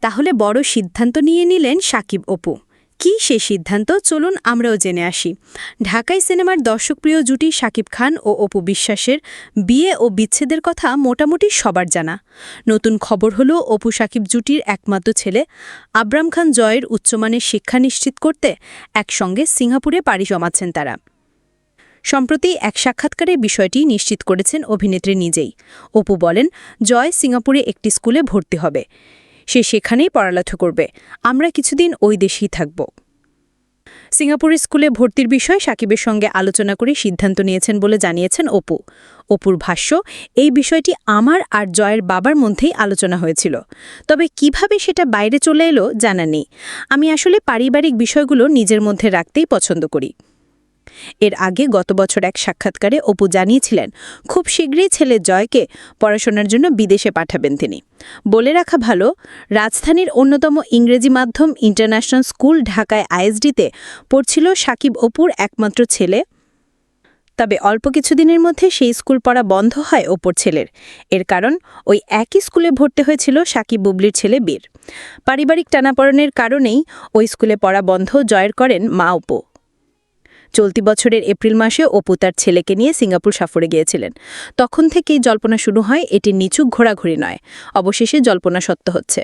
তাহলে বড় সিদ্ধান্ত নিয়ে নিলেন সাকিব অপু। কি সেই সিদ্ধান্ত, চলুন আমরাও জেনে আসি। ঢাকাই সিনেমার দর্শকপ্রিয় জুটি সাকিব খান ও অপু বিশ্বাসের বিয়ে ও বিচ্ছেদের কথা মোটামুটি সবার জানা। নতুন খবর হলো অপু সাকিব জুটির একমাত্র ছেলে আবরাম খান জয়ের উচ্চমানের শিক্ষা নিশ্চিত করতে একসঙ্গে সিঙ্গাপুরে পাড়ি জমাচ্ছেন তারা। সম্প্রতি এক সাক্ষাৎকারে বিষয়টি নিশ্চিত করেছেন অভিনেত্রী নিজেই। অপু বলেন, জয় সিঙ্গাপুরে একটি স্কুলে ভর্তি হবে, সে সেখানেই পড়ালেখা করবে, আমরা কিছুদিন ওই দেশেই থাকব। সিঙ্গাপুরের স্কুলে ভর্তির বিষয়ে সাকিবের সঙ্গে আলোচনা করে সিদ্ধান্ত নিয়েছেন বলে জানিয়েছেন অপু। অপুর ভাষ্য, এই বিষয়টি আমার আর জয়ের বাবার মধ্যেই আলোচনা হয়েছিল, তবে কিভাবে সেটা বাইরে চলে এলো জানা নেই। আমি আসলে পারিবারিক বিষয়গুলো নিজের মধ্যে রাখতেই পছন্দ করি। এর আগে গত বছর এক সাক্ষাৎকারে অপু জানিয়েছিলেন খুব শীঘ্রই ছেলে জয়কে পড়াশোনার জন্য বিদেশে পাঠাবেন তিনি। বলে রাখা ভালো, রাজধানীর অন্যতম ইংরেজি মাধ্যম ইন্টারন্যাশনাল স্কুল ঢাকায় আইএসডিতে পড়ছিল সাকিব অপুর একমাত্র ছেলে। তবে অল্প কিছুদিনের মধ্যে সেই স্কুল পড়া বন্ধ হয় অপুর ছেলের। এর কারণ, ওই একই স্কুলে ভর্তি হয়েছিল সাকিব বুবলির ছেলে বীর। পারিবারিক টানাপড়েনের কারণেই ওই স্কুলে পড়া বন্ধ জয়ের করেন মা অপু। চলতি বছরের এপ্রিল মাসে অপু তার ছেলেকে নিয়ে সিঙ্গাপুর সফরে গিয়েছিলেন। তখন থেকেই জল্পনা শুরু হয় এটি নিছক ঘোরাঘুরি নয়, অবশেষে জল্পনা সত্য হচ্ছে।